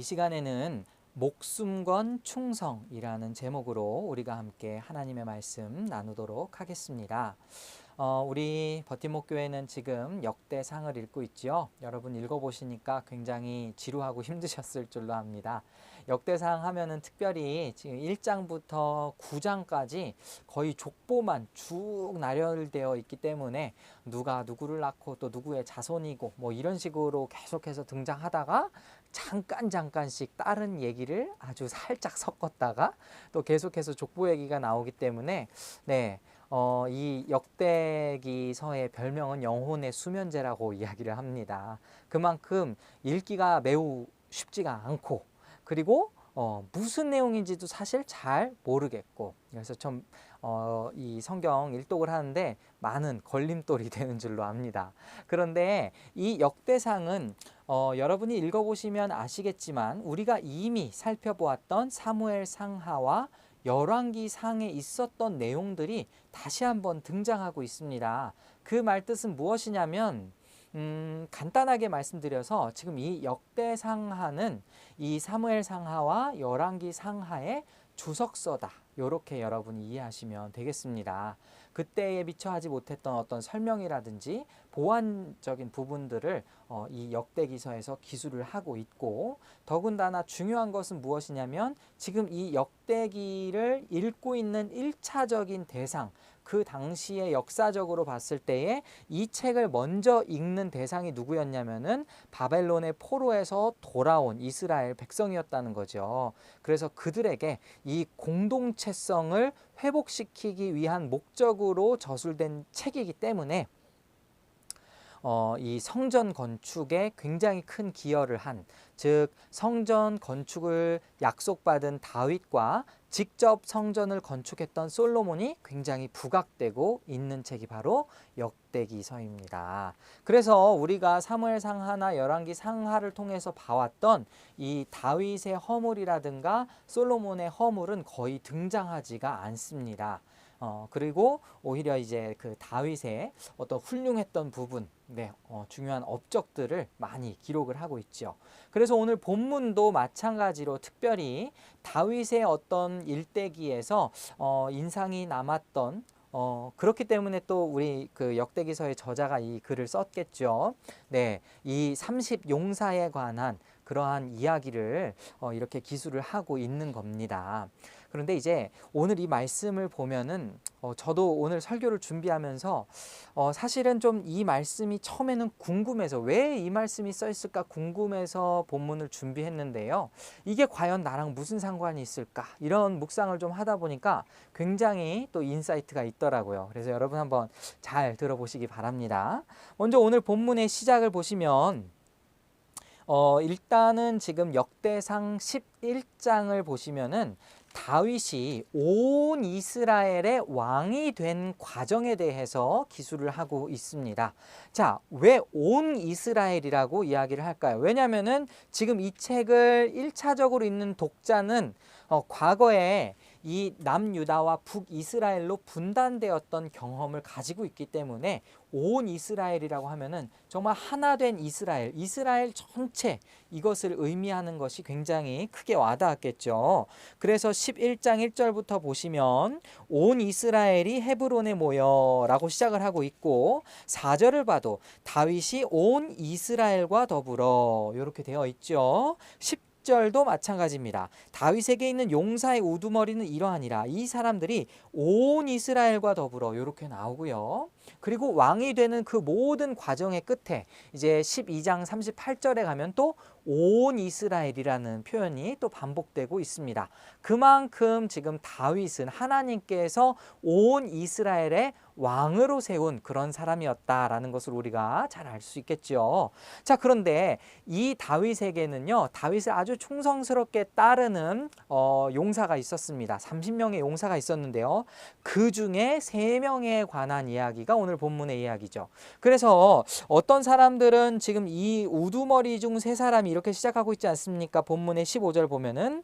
이 시간에는 목숨 건 충성이라는 제목으로 우리가 함께 하나님의 말씀 나누도록 하겠습니다. 우리 버팀목 교회는 지금 역대상을 읽고 있죠. 여러분 읽어보시니까 굉장히 지루하고 힘드셨을 줄로 압니다. 역대상 하면은 특별히 지금 1장부터 9장까지 거의 족보만 쭉 나열되어 있기 때문에 누가 누구를 낳고 또 누구의 자손이고 뭐 이런 식으로 계속해서 등장하다가 잠깐씩 다른 얘기를 아주 살짝 섞었다가 또 계속해서 족보 얘기가 나오기 때문에 이 역대기서의 별명은 영혼의 수면제라고 이야기를 합니다. 그만큼 읽기가 매우 쉽지가 않고 그리고 무슨 내용인지도 사실 잘 모르겠고 그래서 좀 이 성경 일독을 하는데 많은 걸림돌이 되는 줄로 압니다. 그런데 이 역대상은 여러분이 읽어보시면 아시겠지만 우리가 이미 살펴보았던 사무엘 상하와 열왕기 상에 있었던 내용들이 다시 한번 등장하고 있습니다. 그 말뜻은 무엇이냐면 간단하게 말씀드려서 지금 이 역대상하는 이 사무엘 상하와 열왕기 상하의 주석서다. 이렇게 여러분이 이해하시면 되겠습니다. 그때에 미처 하지 못했던 어떤 설명이라든지 보완적인 부분들을 이 역대기서에서 기술을 하고 있고 더군다나 중요한 것은 무엇이냐면 지금 이 역대기를 읽고 있는 1차적인 대상 그 당시에 역사적으로 봤을 때에 이 책을 먼저 읽는 대상이 누구였냐면은 바벨론의 포로에서 돌아온 이스라엘 백성이었다는 거죠. 그래서 그들에게 이 공동체성을 회복시키기 위한 목적으로 저술된 책이기 때문에 이 성전 건축에 굉장히 큰 기여를 한, 즉 성전 건축을 약속받은 다윗과 직접 성전을 건축했던 솔로몬이 굉장히 부각되고 있는 책이 바로 역대기서입니다. 그래서 우리가 사무엘 상하나 열왕기 상하를 통해서 봐왔던 이 다윗의 허물이라든가 솔로몬의 허물은 거의 등장하지가 않습니다. 그리고 오히려 이제 그 다윗의 어떤 훌륭했던 부분, 중요한 업적들을 많이 기록을 하고 있죠. 그래서 오늘 본문도 마찬가지로 특별히 다윗의 어떤 일대기에서 인상이 남았던 그렇기 때문에 또 우리 그 역대기서의 저자가 이 글을 썼겠죠. 이 30용사에 관한 그러한 이야기를 이렇게 기술을 하고 있는 겁니다. 그런데 이제 오늘 이 말씀을 보면은 저도 오늘 설교를 준비하면서 사실은 좀 이 말씀이 처음에는 궁금해서 왜 이 말씀이 써 있을까 궁금해서 본문을 준비했는데요. 이게 과연 나랑 무슨 상관이 있을까? 이런 묵상을 좀 하다 보니까 굉장히 또 인사이트가 있더라고요. 그래서 여러분 한번 잘 들어보시기 바랍니다. 먼저 오늘 본문의 시작을 보시면 일단은 지금 역대상 11장을 보시면은 다윗이 온 이스라엘의 왕이 된 과정에 대해서 기술을 하고 있습니다. 자, 왜 온 이스라엘이라고 이야기를 할까요? 왜냐하면은 지금 이 책을 1차적으로 읽는 독자는 과거에 이 남유다와 북이스라엘로 분단되었던 경험을 가지고 있기 때문에 온 이스라엘이라고 하면은 정말 하나 된 이스라엘, 이스라엘 전체 이것을 의미하는 것이 굉장히 크게 와닿았겠죠. 그래서 11장 1절부터 보시면 온 이스라엘이 헤브론에 모여 라고 시작을 하고 있고 4절을 봐도 다윗이 온 이스라엘과 더불어 이렇게 되어 있죠. 10절도 마찬가지입니다. 다윗에게 있는 용사의 우두머리는 이러하니라. 이 사람들이 온 이스라엘과 더불어 이렇게 나오고요. 그리고 왕이 되는 그 모든 과정의 끝에 이제 12장 38절에 가면 또 온 이스라엘이라는 표현이 또 반복되고 있습니다. 그만큼 지금 다윗은 하나님께서 온 이스라엘의 왕으로 세운 그런 사람이었다라는 것을 우리가 잘 알 수 있겠죠. 자, 그런데 이 다윗에게는요, 다윗을 아주 충성스럽게 따르는 용사가 있었습니다. 30명의 용사가 있었는데요. 그 중에 3명에 관한 이야기가 오늘 본문의 이야기죠. 그래서 어떤 사람들은 지금 이 우두머리 중 3사람이 이렇게 시작하고 있지 않습니까? 본문의 15절 보면은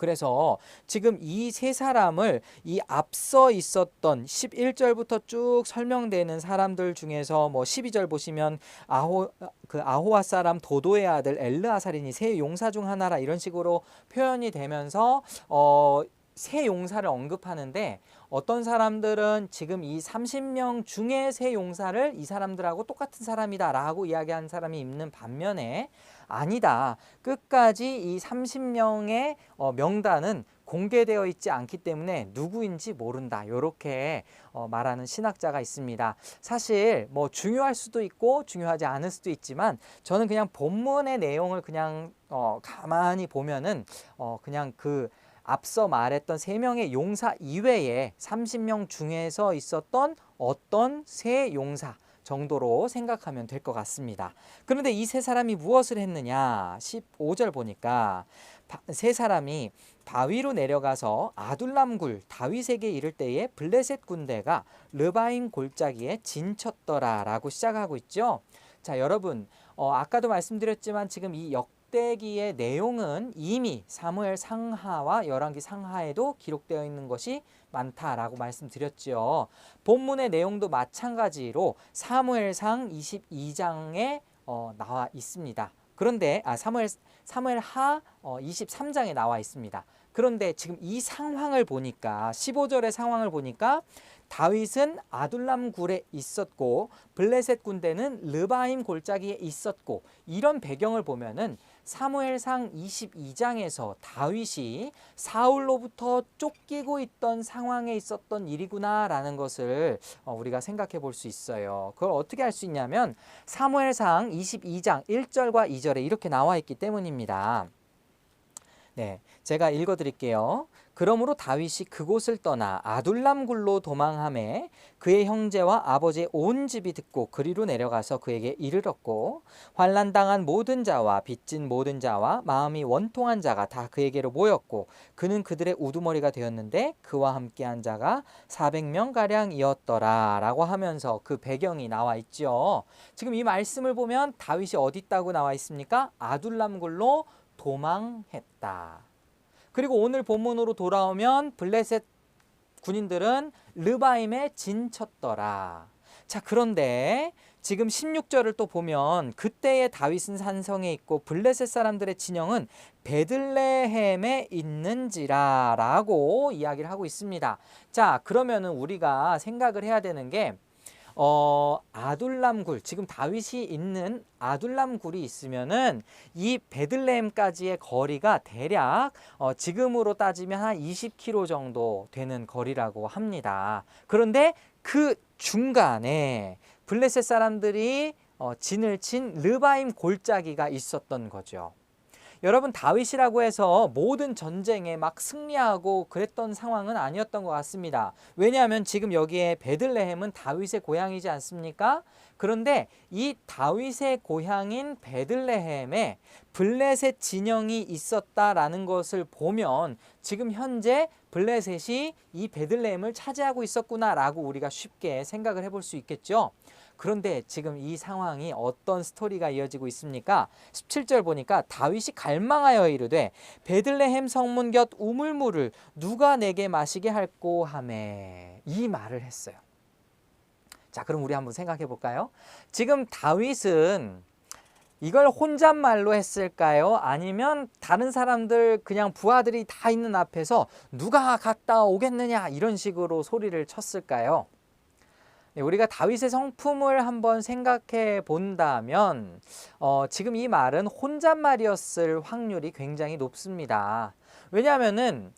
그래서 지금 이 세 사람을 이 앞서 있었던 11절부터 쭉 설명되는 사람들 중에서 뭐 12절 보시면 아호와 사람 도도의 아들 엘르아살인이 세 용사 중 하나라 이런 식으로 표현이 되면서 세 용사를 언급하는데, 어떤 사람들은 지금 이 30명 중에 세 용사를 이 사람들하고 똑같은 사람이다 라고 이야기하는 사람이 있는 반면에, 아니다, 끝까지 이 30명의 명단은 공개되어 있지 않기 때문에 누구인지 모른다, 이렇게 말하는 신학자가 있습니다. 사실 뭐 중요할 수도 있고 중요하지 않을 수도 있지만, 저는 그냥 본문의 내용을 그냥 가만히 보면은 그냥 그 앞서 말했던 3명의 용사 이외에 30명 중에서 있었던 어떤 세 용사 정도로 생각하면 될 것 같습니다. 그런데 이 세 사람이 무엇을 했느냐? 15절 보니까 세 사람이 바위로 내려가서 아둘람굴 다윗에게 이를 때에 블레셋 군대가 르바임 골짜기에 진쳤더라 라고 시작하고 있죠. 자, 여러분, 아까도 말씀드렸지만 지금 이 역대기의 내용은 이미 사무엘 상하와 열왕기 상하에도 기록되어 있는 것이 많다라고 말씀드렸죠. 본문의 내용도 마찬가지로 사무엘상 22장에 나와 있습니다. 그런데 사무엘하 23장에 나와 있습니다. 그런데 지금 이 상황을 보니까 15절의 상황을 보니까 다윗은 아둘람 굴에 있었고 블레셋 군대는 르바임 골짜기에 있었고, 이런 배경을 보면은 사무엘상 22장에서 다윗이 사울로부터 쫓기고 있던 상황에 있었던 일이구나라는 것을 우리가 생각해 볼 수 있어요. 그걸 어떻게 알 수 있냐면 사무엘상 22장 1절과 2절에 이렇게 나와 있기 때문입니다. 네, 제가 읽어 드릴게요. 그러므로 다윗이 그곳을 떠나 아둘람 굴로 도망하매 그의 형제와 아버지의 온 집이 듣고 그리로 내려가서 그에게 이르렀고, 환난당한 모든 자와 빚진 모든 자와 마음이 원통한 자가 다 그에게로 모였고, 그는 그들의 우두머리가 되었는데 그와 함께한 자가 400명가량이었더라 라고 하면서 그 배경이 나와 있죠. 지금 이 말씀을 보면 다윗이 어디 있다고 나와 있습니까? 아둘람 굴로 도망했다. 그리고 오늘 본문으로 돌아오면 블레셋 군인들은 르바임에 진쳤더라. 자, 그런데 지금 16절을 또 보면 그때의 다윗은 산성에 있고 블레셋 사람들의 진영은 베들레헴에 있는지라 라고 이야기를 하고 있습니다. 자, 그러면은 우리가 생각을 해야 되는 게 아둘람굴, 지금 다윗이 있는 아둘람굴이 있으면은 이 베들레헴까지의 거리가 대략 지금으로 따지면 한 20km 정도 되는 거리라고 합니다. 그런데 그 중간에 블레셋 사람들이 진을 친 르바임 골짜기가 있었던 거죠. 여러분, 다윗이라고 해서 모든 전쟁에 막 승리하고 그랬던 상황은 아니었던 것 같습니다. 왜냐하면 지금 여기에 베들레헴은 다윗의 고향이지 않습니까? 그런데 이 다윗의 고향인 베들레헴에 블레셋 진영이 있었다라는 것을 보면 지금 현재 블레셋이 이 베들레헴을 차지하고 있었구나라고 우리가 쉽게 생각을 해볼 수 있겠죠. 그런데 지금 이 상황이 어떤 스토리가 이어지고 있습니까? 17절 보니까 다윗이 갈망하여 이르되 베들레헴 성문 곁 우물물을 누가 내게 마시게 할꼬 하매, 이 말을 했어요. 자, 그럼 우리 한번 생각해 볼까요? 지금 다윗은 이걸 혼잣말로 했을까요? 아니면 다른 사람들, 그냥 부하들이 다 있는 앞에서 누가 갔다 오겠느냐 이런 식으로 소리를 쳤을까요? 우리가 다윗의 성품을 한번 생각해 본다면 지금 이 말은 혼잣말이었을 확률이 굉장히 높습니다. 왜냐하면은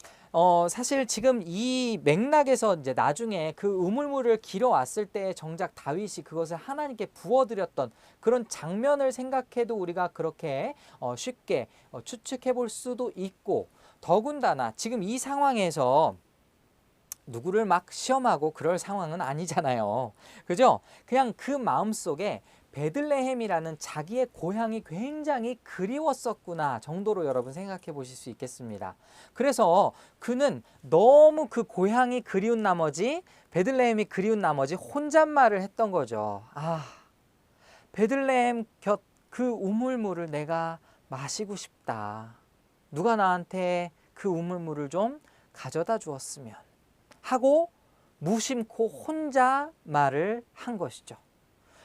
사실 지금 이 맥락에서 이제 나중에 그 우물물을 길어왔을 때 정작 다윗이 그것을 하나님께 부어드렸던 그런 장면을 생각해도 우리가 그렇게 쉽게 추측해 볼 수도 있고, 더군다나 지금 이 상황에서 누구를 막 시험하고 그럴 상황은 아니잖아요. 그죠? 그냥 그 마음속에 베들레헴이라는 자기의 고향이 굉장히 그리웠었구나 정도로 여러분 생각해 보실 수 있겠습니다. 그래서 그는 너무 그 고향이 그리운 나머지, 베들레헴이 그리운 나머지 혼잣말을 했던 거죠. 아, 베들레헴 곁 그 우물물을 내가 마시고 싶다. 누가 나한테 그 그 우물물을 좀 가져다 주었으면 하고 무심코 혼자 말을 한 것이죠.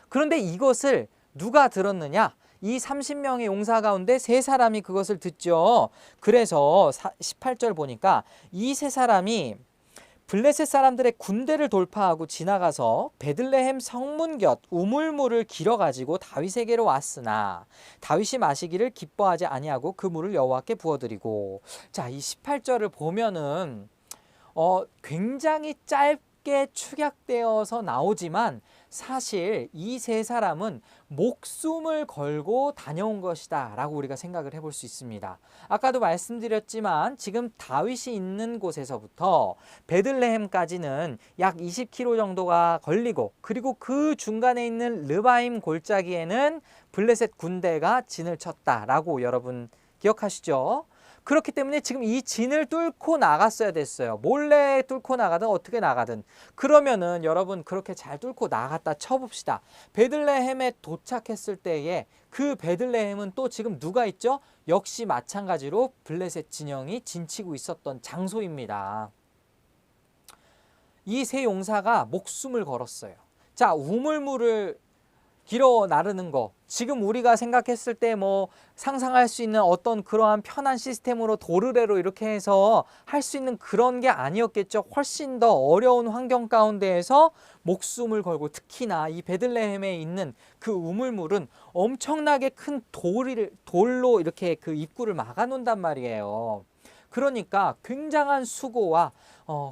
그런데 이것을 누가 들었느냐? 이 30명의 용사 가운데 세 사람이 그것을 듣죠. 그래서 18절 보니까 이 세 사람이 블레셋 사람들의 군대를 돌파하고 지나가서 베들레헴 성문 곁 우물물을 길어가지고 다윗에게로 왔으나 다윗이 마시기를 기뻐하지 아니하고 그 물을 여호와께 부어드리고. 자, 이 18절을 보면은 굉장히 짧게 축약되어서 나오지만 사실 이 세 사람은 목숨을 걸고 다녀온 것이다 라고 우리가 생각을 해볼 수 있습니다. 아까도 말씀드렸지만 지금 다윗이 있는 곳에서부터 베들레헴까지는 약 20km 정도가 걸리고, 그리고 그 중간에 있는 르바임 골짜기에는 블레셋 군대가 진을 쳤다라고 여러분 기억하시죠? 그렇기 때문에 지금 이 진을 뚫고 나갔어야 됐어요. 몰래 뚫고 나가든 어떻게 나가든. 그러면은 여러분 그렇게 잘 뚫고 나갔다 쳐봅시다. 베들레헴에 도착했을 때에 그 베들레헴은 또 지금 누가 있죠? 역시 마찬가지로 블레셋 진영이 진치고 있었던 장소입니다. 이 세 용사가 목숨을 걸었어요. 자, 우물물을 길어 나르는 거, 지금 우리가 생각했을 때 뭐 상상할 수 있는 어떤 그러한 편한 시스템으로 도르래로 이렇게 해서 할 수 있는 그런 게 아니었겠죠. 훨씬 더 어려운 환경 가운데에서 목숨을 걸고, 특히나 이 베들레헴에 있는 그 우물물은 엄청나게 큰 돌로 이렇게 그 입구를 막아 놓는단 말이에요. 그러니까 굉장한 수고와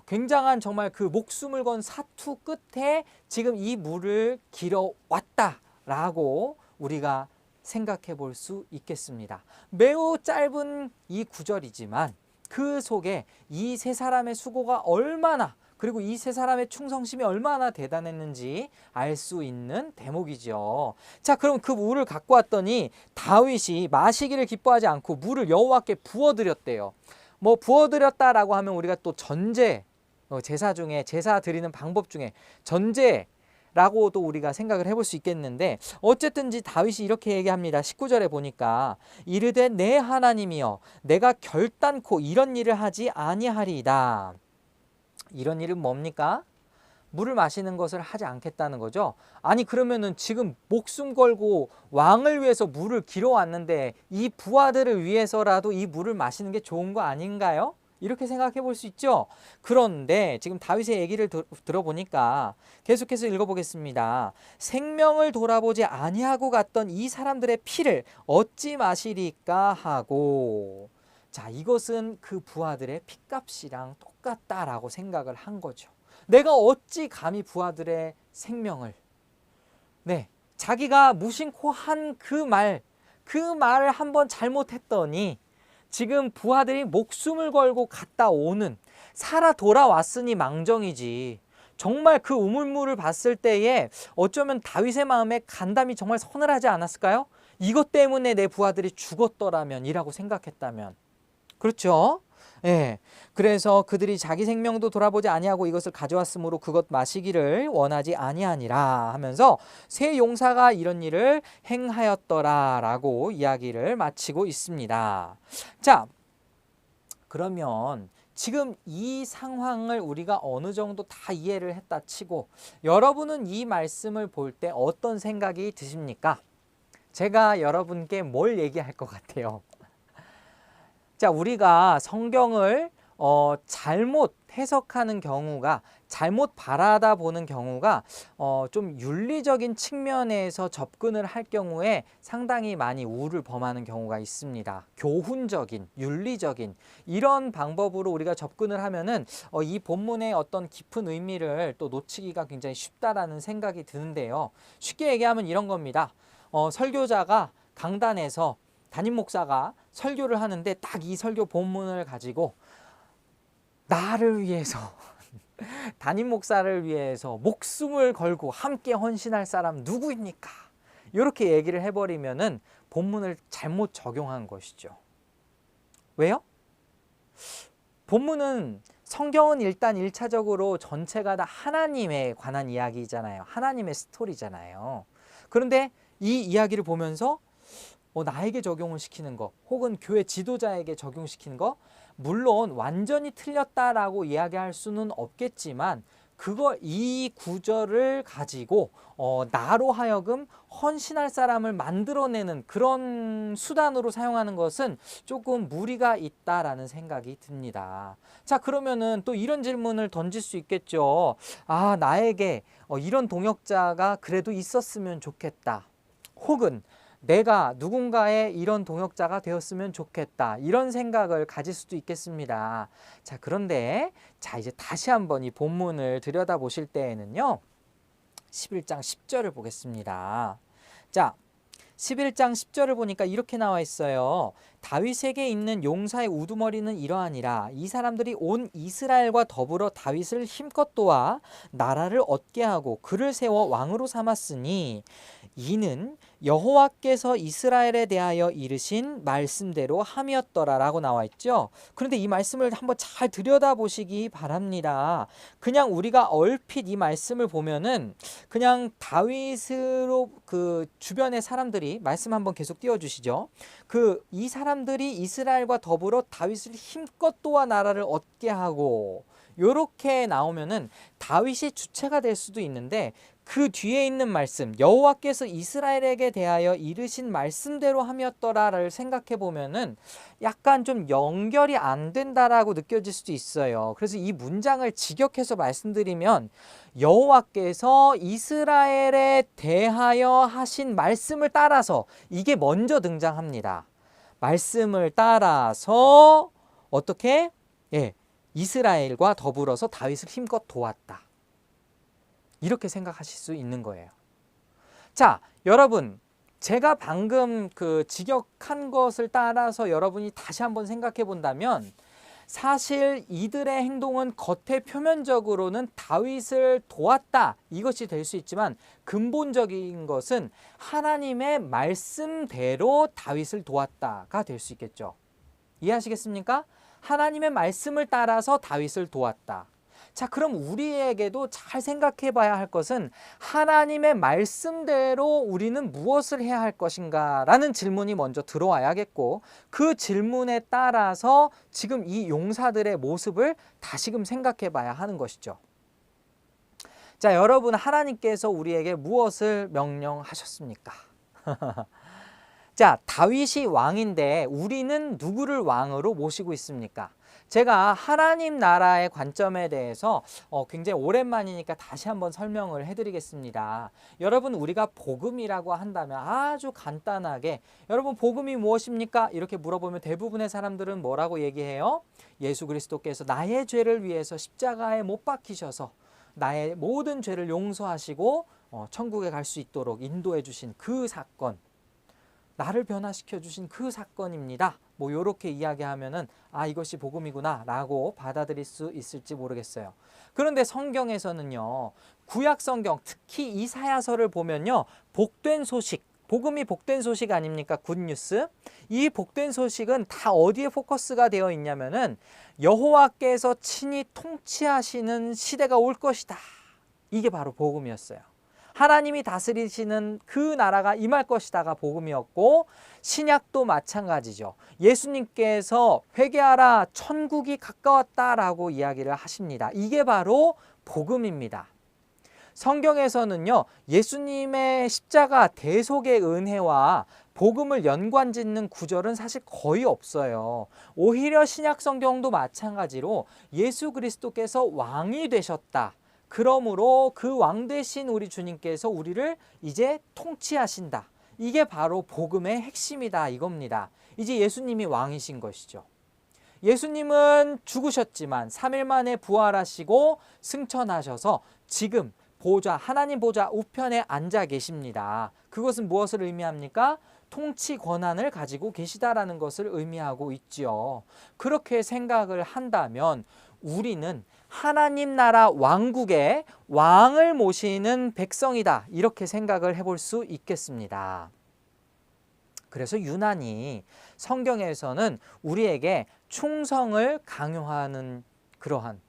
굉장한 정말 그 목숨을 건 사투 끝에 지금 이 물을 길어 왔다 라고 우리가 생각해 볼 수 있겠습니다. 매우 짧은 이 구절이지만 그 속에 이 세 사람의 수고가 얼마나, 그리고 이 세 사람의 충성심이 얼마나 대단했는지 알 수 있는 대목이죠. 자, 그럼 그 물을 갖고 왔더니 다윗이 마시기를 기뻐하지 않고 물을 여호와께 부어드렸대요. 뭐 부어드렸다라고 하면 우리가 또 전제, 제사 중에, 제사 드리는 방법 중에 전제 라고도 우리가 생각을 해볼 수 있겠는데, 어쨌든지 다윗이 이렇게 얘기합니다. 19절에 보니까 이르되 내 하나님이여 내가 결단코 이런 일을 하지 아니하리이다. 이런 일은 뭡니까? 물을 마시는 것을 하지 않겠다는 거죠. 아니 그러면은 지금 목숨 걸고 왕을 위해서 물을 길어 왔는데 이 부하들을 위해서라도 이 물을 마시는 게 좋은 거 아닌가요? 이렇게 생각해 볼 수 있죠. 그런데 지금 다윗의 얘기를 들어보니까 계속해서 읽어보겠습니다. 생명을 돌아보지 아니하고 갔던 이 사람들의 피를 어찌 마시리까 하고. 자, 이것은 그 부하들의 핏값이랑 똑같다라고 생각을 한 거죠. 내가 어찌 감히 부하들의 생명을, 자기가 무심코 한 그 말을 한번 잘못했더니 지금 부하들이 목숨을 걸고 갔다 오는, 살아 돌아왔으니 망정이지. 정말 그 우물물을 봤을 때에 어쩌면 다윗의 마음에 간담이 정말 서늘하지 않았을까요? 이것 때문에 내 부하들이 죽었더라면 이라고 생각했다면. 그렇죠? 예. 그래서 그들이 자기 생명도 돌아보지 아니하고 이것을 가져왔으므로 그것 마시기를 원하지 아니하니라 하면서 세 용사가 이런 일을 행하였더라라고 이야기를 마치고 있습니다. 자, 그러면 지금 이 상황을 우리가 어느 정도 다 이해를 했다 치고 여러분은 이 말씀을 볼 때 어떤 생각이 드십니까? 제가 여러분께 뭘 얘기할 것 같아요? 자, 우리가 성경을 잘못 해석하는 경우가, 잘못 바라다 보는 경우가 좀 윤리적인 측면에서 접근을 할 경우에 상당히 많이 우를 범하는 경우가 있습니다. 교훈적인, 윤리적인 이런 방법으로 우리가 접근을 하면은 이 본문의 어떤 깊은 의미를 또 놓치기가 굉장히 쉽다라는 생각이 드는데요. 쉽게 얘기하면 이런 겁니다. 설교자가 강단에서 담임 목사가 설교를 하는데 딱 이 설교 본문을 가지고 나를 위해서 담임 목사를 위해서 목숨을 걸고 함께 헌신할 사람 누구입니까? 이렇게 얘기를 해버리면은 본문을 잘못 적용한 것이죠. 왜요? 본문은, 성경은 일단 1차적으로 전체가 다 하나님에 관한 이야기잖아요. 하나님의 스토리잖아요. 그런데 이 이야기를 보면서 나에게 적용을 시키는 거, 혹은 교회 지도자에게 적용시키는 거, 물론 완전히 틀렸다라고 이야기할 수는 없겠지만 이 구절을 가지고 나로 하여금 헌신할 사람을 만들어내는 그런 수단으로 사용하는 것은 조금 무리가 있다라는 생각이 듭니다. 자, 그러면은 또 이런 질문을 던질 수 있겠죠. 아, 나에게 이런 동역자가 그래도 있었으면 좋겠다. 혹은 내가 누군가의 이런 동역자가 되었으면 좋겠다. 이런 생각을 가질 수도 있겠습니다. 자, 그런데 이제 다시 한번 이 본문을 들여다보실 때에는요. 11장 10절을 보겠습니다. 자, 11장 10절을 보니까 이렇게 나와 있어요. 다윗에게 있는 용사의 우두머리는 이러하니라. 이 사람들이 온 이스라엘과 더불어 다윗을 힘껏 도와 나라를 얻게 하고 그를 세워 왕으로 삼았으니 이는 여호와께서 이스라엘에 대하여 이르신 말씀대로 함이었더라라고 나와 있죠. 그런데 이 말씀을 한번 잘 들여다보시기 바랍니다. 그냥 우리가 얼핏 이 말씀을 보면은 그냥 다윗으로 그 주변의 사람들이 말씀 한번 계속 띄워주시죠. 이 사람들이 이스라엘과 더불어 다윗을 힘껏 도와 나라를 얻게 하고 요렇게 나오면은 다윗이 주체가 될 수도 있는데 그 뒤에 있는 말씀 여호와께서 이스라엘에게 대하여 이르신 말씀대로 함이었더라를 생각해 보면은 약간 좀 연결이 안 된다라고 느껴질 수도 있어요. 그래서 이 문장을 직역해서 말씀드리면 여호와께서 이스라엘에 대하여 하신 말씀을 따라서 이게 먼저 등장합니다. 말씀을 따라서 어떻게? 이스라엘과 더불어서 다윗을 힘껏 도왔다. 이렇게 생각하실 수 있는 거예요. 자, 여러분, 제가 방금 직역한 것을 따라서 여러분이 다시 한번 생각해 본다면 사실 이들의 행동은 겉에 표면적으로는 다윗을 도왔다 이것이 될 수 있지만 근본적인 것은 하나님의 말씀대로 다윗을 도왔다가 될 수 있겠죠. 이해하시겠습니까? 하나님의 말씀을 따라서 다윗을 도왔다. 자, 그럼 우리에게도 잘 생각해 봐야 할 것은 하나님의 말씀대로 우리는 무엇을 해야 할 것인가 라는 질문이 먼저 들어와야겠고 그 질문에 따라서 지금 이 용사들의 모습을 다시금 생각해 봐야 하는 것이죠. 자, 여러분, 하나님께서 우리에게 무엇을 명령하셨습니까? 자, 다윗이 왕인데 우리는 누구를 왕으로 모시고 있습니까? 제가 하나님 나라의 관점에 대해서 굉장히 오랜만이니까 다시 한번 설명을 해드리겠습니다. 여러분, 우리가 복음이라고 한다면 아주 간단하게 여러분 복음이 무엇입니까? 이렇게 물어보면 대부분의 사람들은 뭐라고 얘기해요? 예수 그리스도께서 나의 죄를 위해서 십자가에 못 박히셔서 나의 모든 죄를 용서하시고 천국에 갈 수 있도록 인도해 주신 그 사건, 나를 변화시켜 주신 그 사건입니다. 뭐 이렇게 이야기하면은 이것이 복음이구나 라고 받아들일 수 있을지 모르겠어요. 그런데 성경에서는요, 구약 성경 특히 이사야서를 보면요, 복된 소식, 복음이 복된 소식 아닙니까? 굿뉴스. 이 복된 소식은 다 어디에 포커스가 되어 있냐면은 여호와께서 친히 통치하시는 시대가 올 것이다. 이게 바로 복음이었어요. 하나님이 다스리시는 그 나라가 임할 것이다가 복음이었고, 신약도 마찬가지죠. 예수님께서 회개하라 천국이 가까웠다라고 이야기를 하십니다. 이게 바로 복음입니다. 성경에서는요, 예수님의 십자가 대속의 은혜와 복음을 연관짓는 구절은 사실 거의 없어요. 오히려 신약 성경도 마찬가지로 예수 그리스도께서 왕이 되셨다. 그러므로 그 왕 되신 우리 주님께서 우리를 이제 통치하신다. 이게 바로 복음의 핵심이다 이겁니다. 이제 예수님이 왕이신 것이죠. 예수님은 죽으셨지만 3일 만에 부활하시고 승천하셔서 지금 하나님 보좌 우편에 앉아 계십니다. 그것은 무엇을 의미합니까? 통치 권한을 가지고 계시다라는 것을 의미하고 있지요. 그렇게 생각을 한다면 우리는 하나님 나라 왕국의 왕을 모시는 백성이다. 이렇게 생각을 해볼 수 있겠습니다. 그래서 유난히 성경에서는 우리에게 충성을 강요하는 그러한,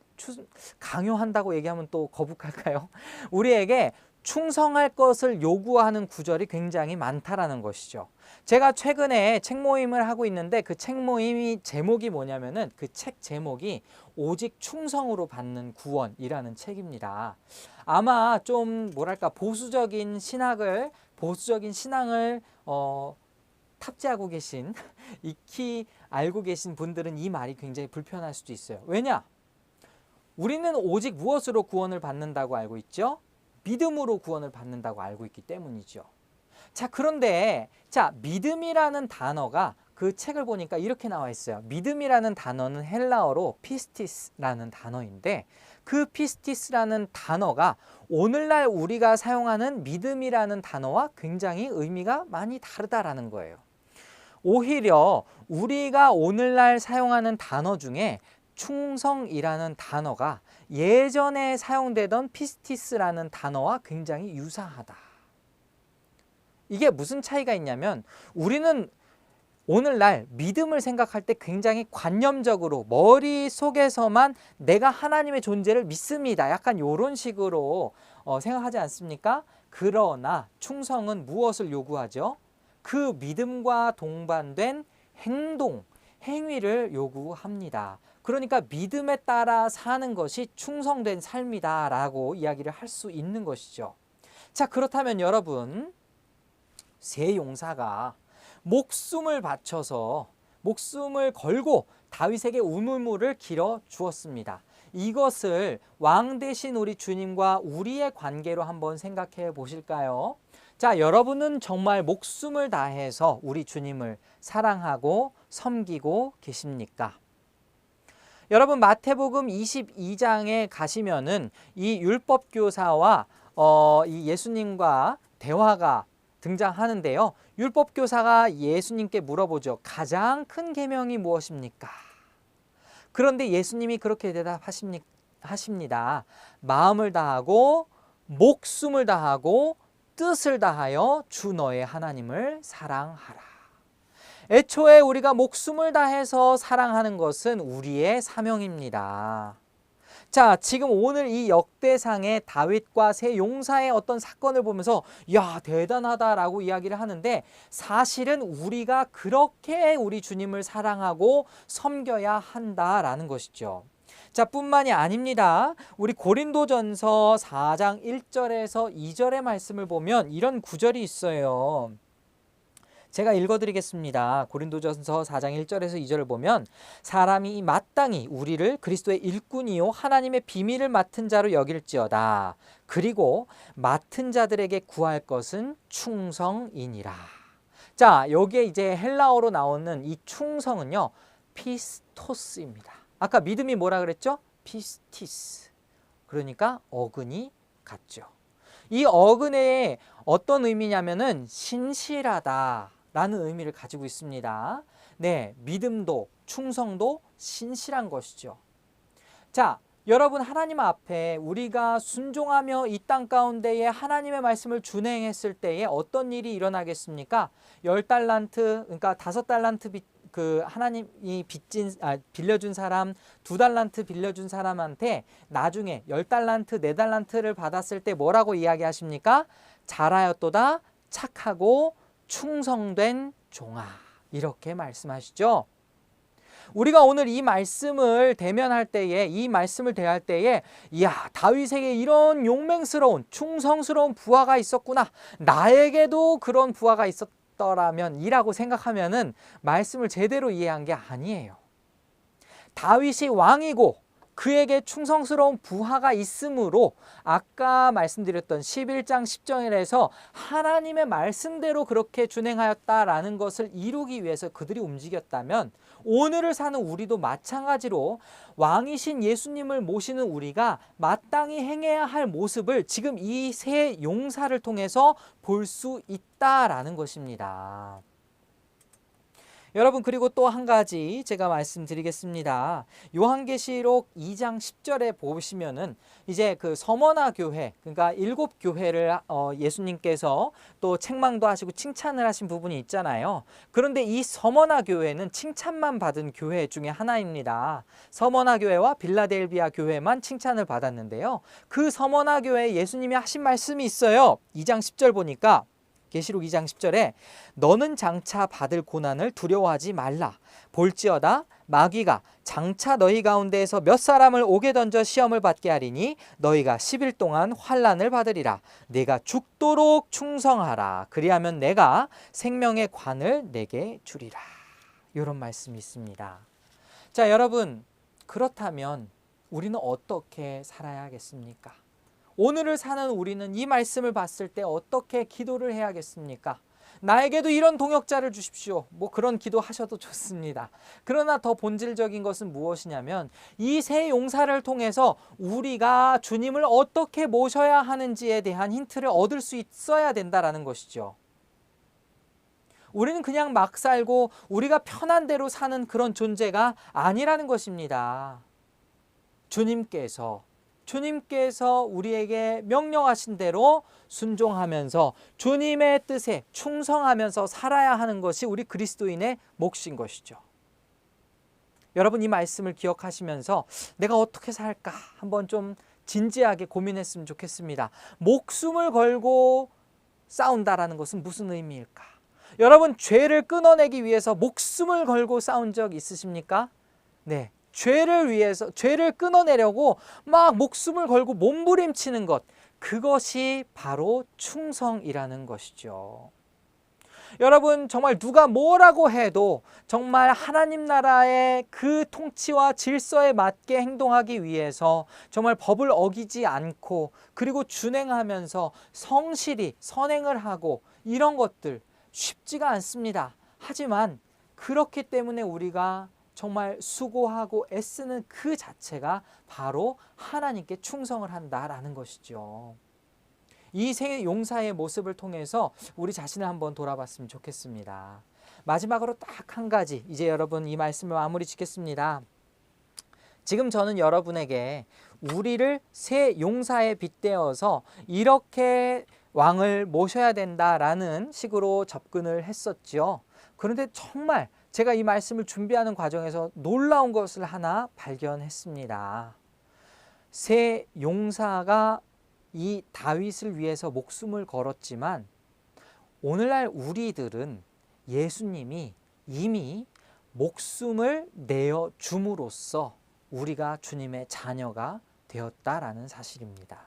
강요한다고 얘기하면 또 거북할까요? 우리에게 충성할 것을 요구하는 구절이 굉장히 많다라는 것이죠. 제가 최근에 책 모임을 하고 있는데 그 책 모임이 제목이 뭐냐면은 그 책 제목이 오직 충성으로 받는 구원이라는 책입니다. 아마 좀 뭐랄까 보수적인 신앙을 탑재하고 계신 익히 알고 계신 분들은 이 말이 굉장히 불편할 수도 있어요. 왜냐? 우리는 오직 무엇으로 구원을 받는다고 알고 있죠? 믿음으로 구원을 받는다고 알고 있기 때문이죠. 자, 그런데 믿음이라는 단어가 그 책을 보니까 이렇게 나와 있어요. 믿음이라는 단어는 헬라어로 피스티스라는 단어인데 그 피스티스라는 단어가 오늘날 우리가 사용하는 믿음이라는 단어와 굉장히 의미가 많이 다르다라는 거예요. 오히려 우리가 오늘날 사용하는 단어 중에 충성이라는 단어가 예전에 사용되던 피스티스라는 단어와 굉장히 유사하다. 이게 무슨 차이가 있냐면 우리는 오늘날 믿음을 생각할 때 굉장히 관념적으로 머릿속에서만 내가 하나님의 존재를 믿습니다. 약간 이런 식으로 생각하지 않습니까? 그러나 충성은 무엇을 요구하죠? 그 믿음과 동반된 행위를 요구합니다. 그러니까 믿음에 따라 사는 것이 충성된 삶이다 라고 이야기를 할 수 있는 것이죠. 자, 그렇다면 여러분, 세 용사가 목숨을 바쳐서 목숨을 걸고 다윗에게 우물물을 길어 주었습니다. 이것을 왕 대신 우리 주님과 우리의 관계로 한번 생각해 보실까요? 자, 여러분은 정말 목숨을 다해서 우리 주님을 사랑하고 섬기고 계십니까? 여러분, 마태복음 22장에 가시면은 이 율법교사와 이 예수님과 대화가 등장하는데요. 율법교사가 예수님께 물어보죠. 가장 큰 계명이 무엇입니까? 그런데 예수님이 그렇게 대답하십니다. 마음을 다하고 목숨을 다하고 뜻을 다하여 주 너의 하나님을 사랑하라. 애초에 우리가 목숨을 다해서 사랑하는 것은 우리의 사명입니다. 자, 지금 오늘 이 역대상의 다윗과 세 용사의 어떤 사건을 보면서 야, 대단하다라고 이야기를 하는데 사실은 우리가 그렇게 우리 주님을 사랑하고 섬겨야 한다라는 것이죠. 자, 뿐만이 아닙니다. 우리 고린도전서 4장 1절에서 2절의 말씀을 보면 이런 구절이 있어요. 제가 읽어드리겠습니다. 고린도전서 4장 1절에서 2절을 보면 사람이 마땅히 우리를 그리스도의 일꾼이요 하나님의 비밀을 맡은 자로 여길지어다. 그리고 맡은 자들에게 구할 것은 충성이니라. 자, 여기에 이제 헬라어로 나오는 이 충성은요, 피스토스입니다. 아까 믿음이 뭐라 그랬죠? 피스티스. 그러니까 어근이 같죠. 이 어근에 어떤 의미냐면은 신실하다 라는 의미를 가지고 있습니다. 네, 믿음도 충성도 신실한 것이죠. 자, 여러분, 하나님 앞에 우리가 순종하며 이 땅 가운데에 하나님의 말씀을 준행했을 때에 어떤 일이 일어나겠습니까? 10달란트, 그러니까 5달란트 하나님이 빌려준 사람, 2달란트 빌려준 사람한테 나중에 10달란트, 4달란트를 받았을 때 뭐라고 이야기하십니까? 잘하였도다 착하고 충성된 종아, 이렇게 말씀하시죠. 우리가 오늘 이 말씀을 대면할 때에, 이 말씀을 대할 때에 이야, 다윗에게 이런 용맹스러운 충성스러운 부하가 있었구나, 나에게도 그런 부하가 있었더라면 이라고 생각하면은 말씀을 제대로 이해한 게 아니에요. 다윗이 왕이고 그에게 충성스러운 부하가 있으므로 아까 말씀드렸던 11장 10절에서 하나님의 말씀대로 그렇게 준행하였다라는 것을 이루기 위해서 그들이 움직였다면 오늘을 사는 우리도 마찬가지로 왕이신 예수님을 모시는 우리가 마땅히 행해야 할 모습을 지금 이 세 용사를 통해서 볼 수 있다라는 것입니다. 여러분, 그리고 또 한 가지 제가 말씀드리겠습니다. 요한계시록 2장 10절에 보시면은 이제 그 서머나 교회, 그러니까 7교회를 예수님께서 또 책망도 하시고 칭찬을 하신 부분이 있잖아요. 그런데 이 서머나 교회는 칭찬만 받은 교회 중에 하나입니다. 서머나 교회와 빌라델비아 교회만 칭찬을 받았는데요. 그 서머나 교회에 예수님이 하신 말씀이 있어요. 2장 10절 보니까, 계시록 2장 10절에 너는 장차 받을 고난을 두려워하지 말라. 볼지어다 마귀가 장차 너희 가운데에서 몇 사람을 옥에 던져 시험을 받게 하리니 너희가 10일 동안 환난을 받으리라. 내가 죽도록 충성하라. 그리하면 내가 생명의 관을 내게 주리라. 이런 말씀이 있습니다. 자, 여러분, 그렇다면 우리는 어떻게 살아야 하겠습니까? 오늘을 사는 우리는 이 말씀을 봤을 때 어떻게 기도를 해야겠습니까? 나에게도 이런 동역자를 주십시오. 뭐 그런 기도 하셔도 좋습니다. 그러나 더 본질적인 것은 무엇이냐면 이 새 용사를 통해서 우리가 주님을 어떻게 모셔야 하는지에 대한 힌트를 얻을 수 있어야 된다라는 것이죠. 우리는 그냥 막 살고 우리가 편한 대로 사는 그런 존재가 아니라는 것입니다. 주님께서 우리에게 명령하신 대로 순종하면서 주님의 뜻에 충성하면서 살아야 하는 것이 우리 그리스도인의 몫인 것이죠. 여러분, 이 말씀을 기억하시면서 내가 어떻게 살까 한번 좀 진지하게 고민했으면 좋겠습니다. 목숨을 걸고 싸운다라는 것은 무슨 의미일까? 여러분, 죄를 끊어내기 위해서 목숨을 걸고 싸운 적 있으십니까? 네. 죄를 끊어내려고 막 목숨을 걸고 몸부림치는 것, 그것이 바로 충성이라는 것이죠. 여러분, 정말 누가 뭐라고 해도 정말 하나님 나라의 그 통치와 질서에 맞게 행동하기 위해서 정말 법을 어기지 않고 그리고 준행하면서 성실히 선행을 하고 이런 것들 쉽지가 않습니다. 하지만 그렇기 때문에 우리가 정말 수고하고 애쓰는 그 자체가 바로 하나님께 충성을 한다라는 것이죠. 이 세 용사의 모습을 통해서 우리 자신을 한번 돌아봤으면 좋겠습니다. 마지막으로 딱 한 가지, 이제 여러분 이 말씀을 마무리 짓겠습니다. 지금 저는 여러분에게 우리를 세 용사에 빗대어서 이렇게 왕을 모셔야 된다라는 식으로 접근을 했었죠. 그런데 정말 제가 이 말씀을 준비하는 과정에서 놀라운 것을 하나 발견했습니다. 세 용사가 이 다윗을 위해서 목숨을 걸었지만 오늘날 우리들은 예수님이 이미 목숨을 내어 줌으로써 우리가 주님의 자녀가 되었다라는 사실입니다.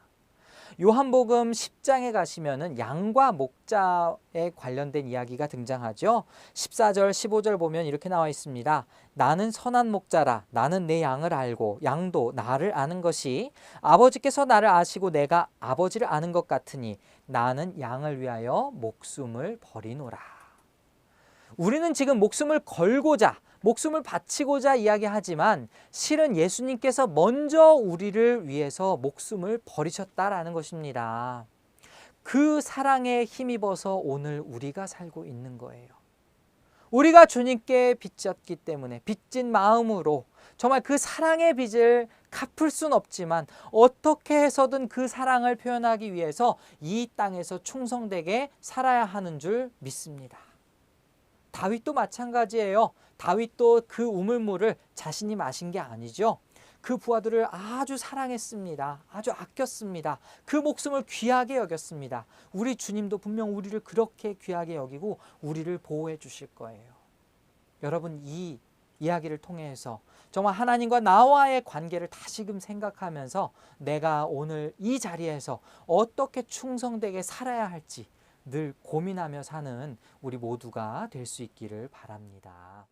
요한복음 10장에 가시면은 양과 목자에 관련된 이야기가 등장하죠. 14절 15절 보면 이렇게 나와 있습니다. 나는 선한 목자라. 나는 내 양을 알고 양도 나를 아는 것이 아버지께서 나를 아시고 내가 아버지를 아는 것 같으니 나는 양을 위하여 목숨을 버리노라. 우리는 지금 목숨을 걸고자, 목숨을 바치고자 이야기하지만 실은 예수님께서 먼저 우리를 위해서 목숨을 버리셨다라는 것입니다. 그 사랑에 힘입어서 오늘 우리가 살고 있는 거예요. 우리가 주님께 빚졌기 때문에 빚진 마음으로 정말 그 사랑의 빚을 갚을 순 없지만 어떻게 해서든 그 사랑을 표현하기 위해서 이 땅에서 충성되게 살아야 하는 줄 믿습니다. 다윗도 마찬가지예요. 다윗도 그 우물물을 자신이 마신 게 아니죠. 그 부하들을 아주 사랑했습니다. 아주 아꼈습니다. 그 목숨을 귀하게 여겼습니다. 우리 주님도 분명 우리를 그렇게 귀하게 여기고 우리를 보호해 주실 거예요. 여러분, 이 이야기를 통해서 정말 하나님과 나와의 관계를 다시금 생각하면서 내가 오늘 이 자리에서 어떻게 충성되게 살아야 할지 늘 고민하며 사는 우리 모두가 될 수 있기를 바랍니다.